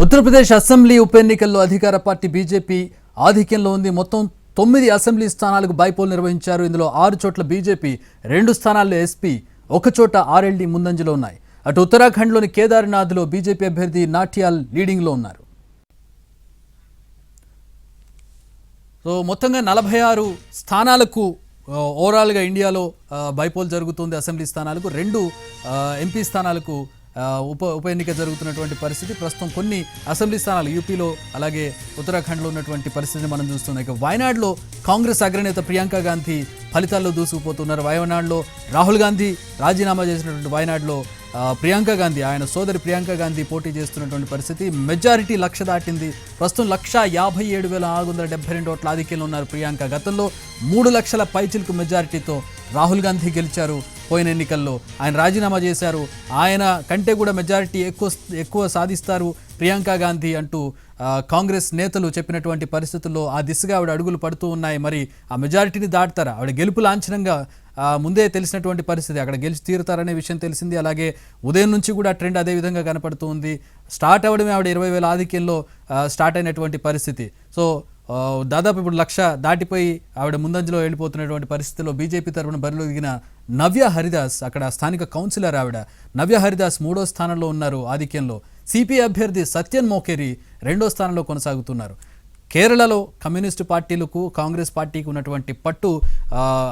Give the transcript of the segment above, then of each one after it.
Uttar Pradesh assembly ఉప ఎన్నికల్లో అధికార పార్టీ బీజేపీ ఆధిక్యంలో ఉంది. మొత్తం 9 అసెంబ్లీ స్థానాలకు బైపోల్ నిర్వహించారు. ఇందులో 6 చోట్ల బీజేపీ, 2 స్థానాల్లో ఎస్పీ, ఒక చోట ఆర్ఎల్డీ ముందంజలో ఉన్నాయి. అటు ఉత్తరాఖండ్లోని కేదార్నాథ్లో బీజేపీ అభ్యర్థి నాట్యాల్ లీడింగ్లో ఉన్నారు. సో మొత్తంగా 46 స్థానాలకు ఓవరాల్గా ఇండియాలో బైపోల్ జరుగుతుంది. అసెంబ్లీ స్థానాలకు 2 ఎంపీ స్థానాలకు ఉప ఎన్నిక జరుగుతున్నటువంటి పరిస్థితి. ప్రస్తుతం కొన్ని అసెంబ్లీ స్థానాలు యూపీలో అలాగే ఉత్తరాఖండ్లో ఉన్నటువంటి పరిస్థితిని మనం చూస్తున్నాం. ఇక వయనాడ్లో కాంగ్రెస్ అగ్రనేత ప్రియాంక గాంధీ ఫలితాల్లో దూసుకుపోతున్నారు. వయనాడ్లో రాహుల్ గాంధీ రాజీనామా చేసినటువంటి వయనాడ్లో ప్రియాంక గాంధీ, ఆయన సోదరి ప్రియాంక గాంధీ పోటీ చేస్తున్నటువంటి పరిస్థితి. మెజారిటీ 1,00,000 దాటింది. ప్రస్తుతం 1,57,472 ఓట్ల ఆధిక్యంలో ఉన్నారు ప్రియాంక. గతంలో 3 లక్షల పైచిలకు మెజారిటీతో రాహుల్ గాంధీ గెలిచారు. పోయిన ఎన్నికల్లో ఆయన రాజీనామా చేశారు. ఆయన కంటే కూడా మెజారిటీ ఎక్కువ సాధిస్తారు ప్రియాంక గాంధీ అంటూ కాంగ్రెస్ నేతలు చెప్పినటువంటి పరిస్థితుల్లో ఆ దిశగా ఆవిడ అడుగులు పడుతూ ఉన్నాయి. మరి ఆ మెజారిటీని దాటుతారా? ఆవిడ గెలుపు లాంఛనంగా ముందే తెలిసినటువంటి పరిస్థితి. అక్కడ గెలిచి తీరుతారనే విషయం తెలిసింది. అలాగే ఉదయం నుంచి కూడా ట్రెండ్ అదే విధంగా కనపడుతూ ఉంది. స్టార్ట్ అవ్వడమే ఆవిడ 20,000 ఆధిక్యంలో స్టార్ట్ అయినటువంటి పరిస్థితి. సో దాదాపు ఇప్పుడు 1,00,000 దాటిపోయి ఆవిడ ముందంజలో వెళ్ళిపోతున్నటువంటి పరిస్థితిలో బీజేపీ తరఫున బరిలో దిగిన నవ్య హరిదాస్, అక్కడ స్థానిక కౌన్సిలర్ ఆవిడ నవ్య హరిదాస్ 3వ స్థానంలో ఉన్నారు ఆధిక్యంలో. సిపిఐ అభ్యర్థి సత్యన్ మోకేరి 2వ స్థానంలో కొనసాగుతున్నారు. కేరళలో కమ్యూనిస్టు పార్టీలకు కాంగ్రెస్ పార్టీకి ఉన్నటువంటి పట్టు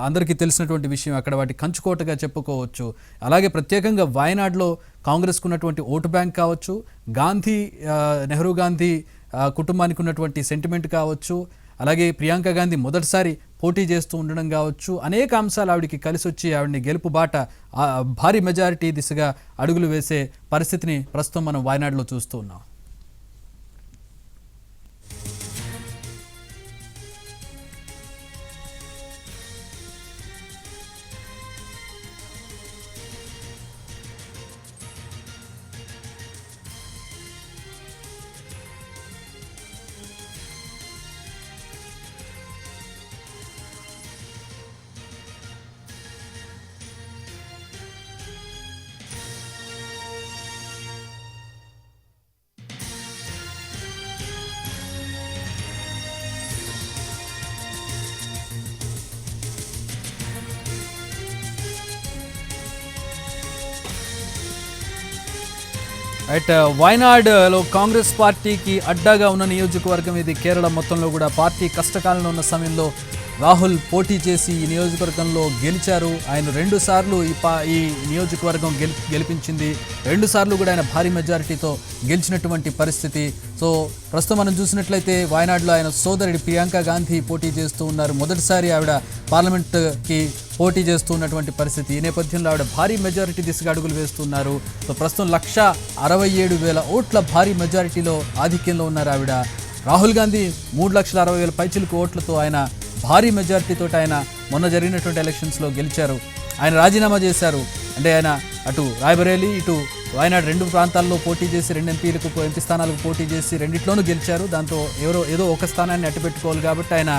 అందరికీ తెలిసినటువంటి విషయం. అక్కడ వాటి కంచుకోటగా చెప్పుకోవచ్చు. అలాగే ప్రత్యేకంగా వయనాడ్లో కాంగ్రెస్కు ఉన్నటువంటి ఓటు బ్యాంక్ కావచ్చు, నెహ్రూ గాంధీ కుటుంబానికి ఉన్నటువంటి సెంటిమెంట్ కావచ్చు, అలాగే ప్రియాంక గాంధీ మొదటిసారి పోటీ చేస్తూ ఉండడం కావచ్చు, అనేక అంశాలు ఆవిడికి కలిసి వచ్చి ఆవిడని గెలుపు బాట భారీ మెజారిటీ దిశగా అడుగులు వేసే పరిస్థితిని ప్రస్తుతం మనం వయనాడ్లో చూస్తూ ఉన్నాం. రైట్, వయనాడ్లో కాంగ్రెస్ పార్టీకి అడ్డాగా ఉన్న నియోజకవర్గం ఇది. కేరళ మొత్తంలో కూడా పార్టీ కష్టకాలంలో ఉన్న సమయంలో రాహుల్ పోటీ చేసి ఈ నియోజకవర్గంలో గెలిచారు. ఆయన 2 సార్లు ఈ నియోజకవర్గం గెలిపించింది. 2 సార్లు కూడా ఆయన భారీ మెజారిటీతో గెలిచినటువంటి పరిస్థితి. సో ప్రస్తుతం మనం చూసినట్లయితే వయనాడ్లో ఆయన సోదరుడి ప్రియాంక గాంధీ పోటీ చేస్తూ ఉన్నారు. మొదటిసారి ఆవిడ పార్లమెంట్కి పోటీ చేస్తూ ఉన్నటువంటి పరిస్థితి. ఈ నేపథ్యంలో ఆవిడ భారీ మెజారిటీ దిశగా అడుగులు వేస్తున్నారు. సో ప్రస్తుతం 1,67,000 ఓట్ల భారీ మెజారిటీలో ఆధిక్యంలో ఉన్నారు ఆవిడ. రాహుల్ గాంధీ 3,60,000 పైచిలకు ఓట్లతో ఆయన భారీ మెజారిటీతో ఆయన మొన్న జరిగినటువంటి ఎలక్షన్స్లో గెలిచారు. ఆయన రాజీనామా చేశారు. అంటే ఆయన అటు రాయ్బరేలీ ఇటు వయనాడ్ 2 ప్రాంతాల్లో పోటీ చేసి 2 ఎంపీ స్థానాలకు పోటీ చేసి రెండిట్లోనూ గెలిచారు. దాంతో ఏదో ఒక స్థానాన్ని అట్టుపెట్టుకోవాలి కాబట్టి ఆయన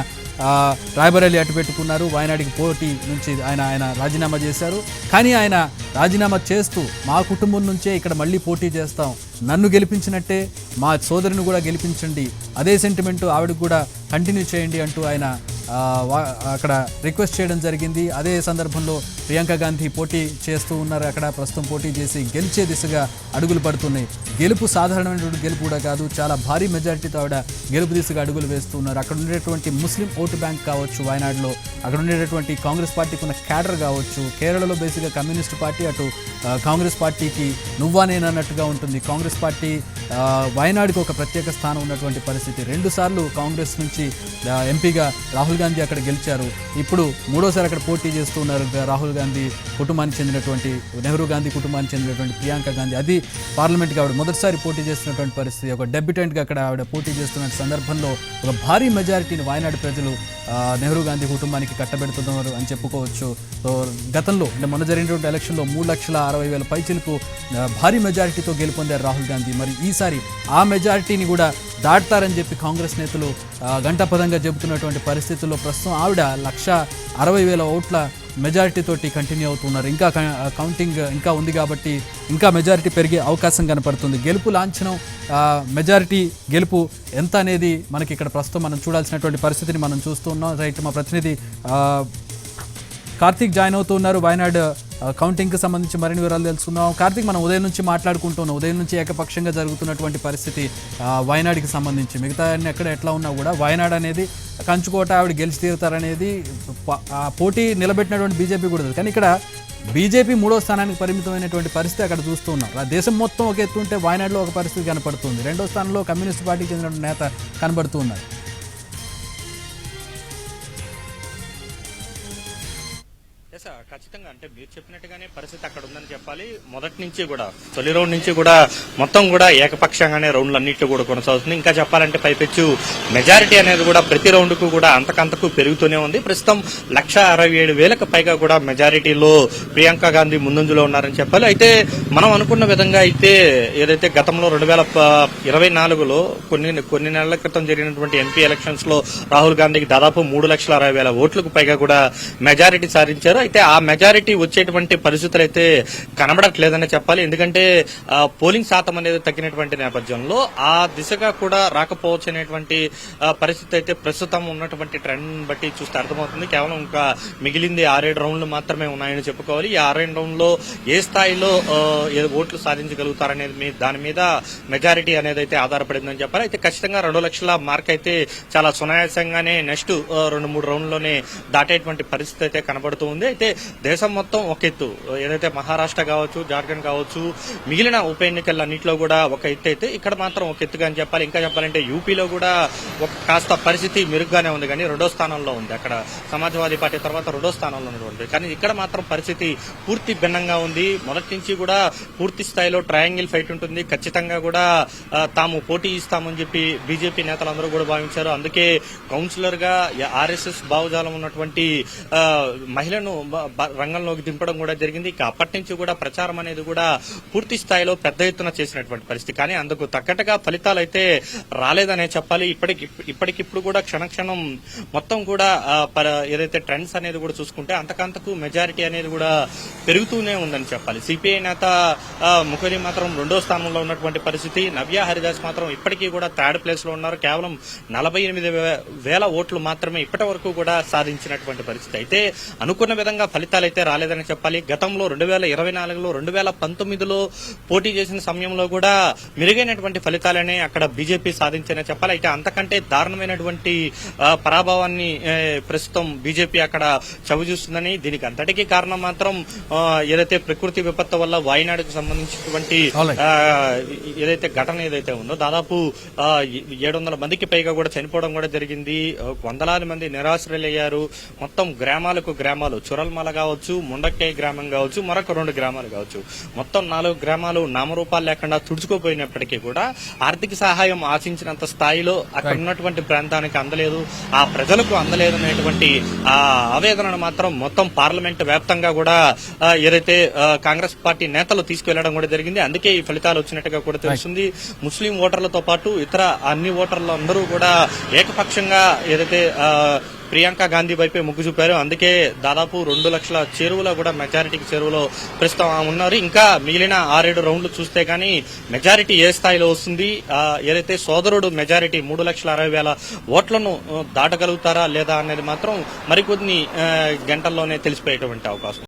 రాయ్బరేలీ అట్టుపెట్టుకున్నారు. వయనాడికి పోటీ నుంచి ఆయన రాజీనామా చేశారు. కానీ ఆయన రాజీనామా చేస్తూ మా కుటుంబం నుంచే ఇక్కడ మళ్ళీ పోటీ చేస్తాం, నన్ను గెలిపించినట్టే మా సోదరుని కూడా గెలిపించండి, అదే సెంటిమెంటు ఆవిడకు కూడా కంటిన్యూ చేయండి అంటూ ఆయన అక్కడ రిక్వెస్ట్ చేయడం జరిగింది. అదే సందర్భంలో ప్రియాంక గాంధీ పోటీ చేస్తూ ఉన్నారు. అక్కడ ప్రస్తుతం పోటీ చేసి గెలిచే దిశగా అడుగులు పడుతున్నాయి. గెలుపు సాధారణమైనటువంటి గెలుపు కూడా కాదు, చాలా భారీ మెజారిటీతో ఆవిడ గెలుపు దిశగా అడుగులు వేస్తున్నారు. అక్కడ ఉండేటువంటి ముస్లిం ఓటు బ్యాంక్ కావచ్చు వయనాడ్లో, అక్కడ ఉండేటటువంటి కాంగ్రెస్ పార్టీకి ఉన్న క్యాడర్ కావచ్చు. కేరళలో బేసిక్గా కమ్యూనిస్ట్ పార్టీ, అటు కాంగ్రెస్ పార్టీకి నువ్వా నేనన్నట్టుగా ఉంటుంది. కాంగ్రెస్ పార్టీ వయనాడుకి ఒక ప్రత్యేక స్థానం ఉన్నటువంటి పరిస్థితి. 2 సార్లు కాంగ్రెస్ నుంచి ఎంపీగా రాహుల్ గాంధీ అక్కడ గెలిచారు. ఇప్పుడు 3వసారి అక్కడ పోటీ చేస్తూ ఉన్నారు. రాహుల్ గాంధీ కుటుంబానికి చెందినటువంటి, నెహ్రూ గాంధీ కుటుంబానికి చెందినటువంటి ప్రియాంక గాంధీ. అది పార్లమెంట్కి ఆవిడ మొదటిసారి పోటీ చేస్తున్నటువంటి పరిస్థితి. ఒక డెబ్యూటెంట్గా అక్కడ ఆవిడ పోటీ చేస్తున్న సందర్భంలో ఒక భారీ మెజారిటీని వయనాడు ప్రజలు నెహ్రూ గాంధీ కుటుంబానికి కట్టబెడుతున్నారు అని చెప్పుకోవచ్చు. సో గతంలో అంటే మొన్న జరిగినటువంటి ఎలక్షన్లో 3,60,000 పైచిలకు భారీ మెజారిటీతో గెలుపొందారు రాహుల్ గాంధీ. మరి ఈసారి ఆ మెజారిటీని కూడా దాటుతారని చెప్పి కాంగ్రెస్ నేతలు గంటపదంగా చెబుతున్నటువంటి పరిస్థితుల్లో ప్రస్తుతం ఆవిడ 1,60,000 ఓట్ల మెజారిటీ తోటి కంటిన్యూ అవుతున్నారు. ఇంకా కౌంటింగ్ ఇంకా ఉంది కాబట్టి ఇంకా మెజారిటీ పెరిగే అవకాశం కనపడుతుంది. గెలుపు లాంఛనం, మెజారిటీ గెలుపు ఎంత అనేది మనకి ఇక్కడ ప్రస్తుతం మనం చూడాల్సినటువంటి పరిస్థితిని మనం చూస్తూ ఉన్నాం. రైట్, మా ప్రతినిధి కార్తీక్ జాయిన్ అవుతూ ఉన్నారు. వాయనాడ్ కౌంటింగ్కి సంబంధించి మరిన్ని వివరాలు తెలుసుకుందాం. కార్తీక్, మనం ఉదయం నుంచి మాట్లాడుకుంటున్నాం. ఉదయం నుంచి ఏకపక్షంగా జరుగుతున్నటువంటి పరిస్థితి వాయనాడ్కి సంబంధించి. మిగతా ఎక్కడ ఎట్లా ఉన్నా కూడా వాయనాడ్ అనేది కంచుకోట, ఆవిడ గెలిచి తీరుతారనేది పోటీ నిలబెట్టినటువంటి బీజేపీ కూడా. కానీ ఇక్కడ బీజేపీ 3వ స్థానానికి పరిమితమైనటువంటి పరిస్థితి అక్కడ చూస్తూ ఉన్నారు. దేశం మొత్తం ఒక ఎత్తుంటే వాయనాడ్లో ఒక పరిస్థితి కనపడుతుంది. 2వ స్థానంలో కమ్యూనిస్ట్ పార్టీకి చెందిన నేత కనబడుతూ ఉన్నారు. ఖచ్చితంగా అంటే మీరు చెప్పినట్టుగానే పరిస్థితి అక్కడ ఉందని చెప్పాలి. మొదటి నుంచి కూడా తొలి రౌండ్ నుంచి కూడా మొత్తం కూడా ఏకపక్షంగానే రౌండ్లు అన్నింటిలో కూడా కొనసాగుతుంది. ఇంకా చెప్పాలంటే పైపెచ్చు మెజారిటీ అనేది కూడా ప్రతి రౌండ్ కు కూడా అంతకంతకు పెరుగుతూనే ఉంది. ప్రస్తుతం 1,67,000కు పైగా కూడా మెజారిటీలో ప్రియాంక గాంధీ ముందంజలో ఉన్నారని చెప్పాలి. అయితే మనం అనుకున్న విధంగా అయితే ఏదైతే గతంలో 2024లో కొన్ని నెలల క్రితం జరిగినటువంటి ఎంపీ ఎలక్షన్స్ లో రాహుల్ గాంధీకి దాదాపు 3,60,000 ఓట్లకు పైగా కూడా మెజారిటీ సాధించారు. అయితే ఆ మెజారిటీ వచ్చేటువంటి పరిస్థితులు అయితే కనబడట్లేదని చెప్పాలి. ఎందుకంటే పోలింగ్ శాతం అనేది తగ్గినటువంటి నేపథ్యంలో ఆ దిశగా కూడా రాకపోవచ్చు అనేటువంటి పరిస్థితి అయితే ప్రస్తుతం ఉన్నటువంటి ట్రెండ్ బట్టి చూస్తే అర్థమవుతుంది. కేవలం ఇంకా మిగిలింది 6-7 రౌండ్లు మాత్రమే ఉన్నాయని చెప్పుకోవాలి. ఈ 6-7 రౌండ్లో ఏ స్థాయిలో ఓట్లు సాధించగలుగుతారనేది దాని మీద మెజారిటీ అనేది అయితే ఆధారపడిందని చెప్పాలి. అయితే ఖచ్చితంగా 2 లక్షల మార్క్ అయితే చాలా సునాయాసంగానే నెక్స్ట్ 2-3 రౌండ్లోనే దాటేటువంటి పరిస్థితి అయితే కనబడుతూ ఉంది. అయితే దేశం మొత్తం ఒక ఎత్తు, ఏదైతే మహారాష్ట్ర కావచ్చు, జార్ఖండ్ కావచ్చు, మిగిలిన ఉప ఎన్నికలన్నింటిలో కూడా ఒక ఎత్తు అయితే ఇక్కడ మాత్రం ఒక ఎత్తుగా అని చెప్పాలి. ఇంకా చెప్పాలంటే యూపీలో కూడా ఒక కాస్త పరిస్థితి మెరుగ్గానే ఉంది, కానీ 2వ స్థానంలో ఉంది. అక్కడ సమాజ్వాదీ పార్టీ తర్వాత 2వ స్థానంలో ఉన్నటువంటి, కానీ ఇక్కడ మాత్రం పరిస్థితి పూర్తి భిన్నంగా ఉంది. మొదటి నుంచి కూడా పూర్తి స్థాయిలో ట్రయాంగిల్ ఫైట్ ఉంటుంది. ఖచ్చితంగా కూడా తాము పోటీ ఇస్తామని చెప్పి బీజేపీ నేతలందరూ కూడా భావించారు. అందుకే కౌన్సిలర్ గా ఆర్ఎస్ఎస్ భావజాలం ఉన్నటువంటి మహిళను రంగంలోకి దింపడం కూడా జరిగింది. ఇక అప్పటి నుంచి కూడా ప్రచారం అనేది కూడా పూర్తి స్థాయిలో పెద్ద ఎత్తున చేసినటువంటి పరిస్థితి, కానీ అందుకు తగ్గట్టుగా ఫలితాలు అయితే రాలేదనే చెప్పాలి. ఇప్పటికిప్పుడు కూడా క్షణక్షణం మొత్తం కూడా ఏదైతే ట్రెండ్స్ అనేది కూడా చూసుకుంటే అంతకంతకు మెజారిటీ అనేది కూడా పెరుగుతూనే ఉందని చెప్పాలి. సిపిఐ నేత ముఖర్జీ మాత్రం 2వ స్థానంలో ఉన్నటువంటి పరిస్థితి. నవ్యా హరిదాస్ మాత్రం ఇప్పటికీ కూడా 3rd ప్లేస్ లో ఉన్నారు. కేవలం 48,000 ఓట్లు మాత్రమే ఇప్పటి వరకు కూడా సాధించినటువంటి పరిస్థితి. అయితే అనుకున్న విధంగా ఫలితాలు అయితే రాలేదని చెప్పాలి. గతంలో 2024లో 2019లో పోటీ చేసిన సమయంలో కూడా మెరుగైనటువంటి ఫలితాలనే అక్కడ బీజేపీ సాధించని చెప్పాలి. అయితే అంతకంటే దారుణమైనటువంటి పరాభవాన్ని ప్రస్తుతం బీజేపీ అక్కడ చవిచూస్తుందని, దీనికి అంతటికీ కారణం మాత్రం ఏదైతే ప్రకృతి విపత్తు వల్ల వాయనాడుకు సంబంధించినటువంటి ఏదైతే ఘటన ఏదైతే ఉందో దాదాపు 700 మందికి పైగా కూడా చనిపోవడం కూడా జరిగింది. వందలాది మంది నిరాశ్రయులయ్యారు. మొత్తం గ్రామాలకు గ్రామాలు, చురల్మల కావచ్చు, ముండక్కాయ గ్రామం కావచ్చు, మరొక 2 గ్రామాలు కావచ్చు, మొత్తం 4 గ్రామాలు నామరూపాలు లేకుండా తుడుచుకోపోయినప్పటికీ కూడా ఆర్థిక సహాయం ఆశించినంత స్థాయిలో అక్కడ ఉన్నటువంటి ప్రాంతానికి అందలేదు, ఆ ప్రజలకు అందలేదు అనేటువంటి ఆ ఆవేదనను మాత్రం మొత్తం పార్లమెంట్ వ్యాప్తంగా కూడా ఏదైతే కాంగ్రెస్ పార్టీ నేతలు తీసుకువెళ్లడం కూడా జరిగింది. అందుకే ఈ ఫలితాలు వచ్చినట్టుగా కూడా తెలుస్తుంది. ముస్లిం ఓటర్లతో పాటు ఇతర అన్ని ఓటర్లు అందరూ కూడా ఏకపక్షంగా ఏదైతే ప్రియాంక గాంధీ వైపే మొగ్గు చూపారు. అందుకే దాదాపు 2 లక్షల చేరువలో కూడా మెజారిటీకి చేరువలో ప్రస్తుతం ఉన్నారు. ఇంకా మిగిలిన 6-7 రౌండ్లు చూస్తే గానీ మెజారిటీ ఏ స్థాయిలో వస్తుంది, ఏదైతే సోదరుడు మెజారిటీ 3,60,000 ఓట్లను దాటగలుగుతారా లేదా అనేది మాత్రం మరికొన్ని గంటల్లోనే తెలిసిపోయేటువంటి అవకాశం.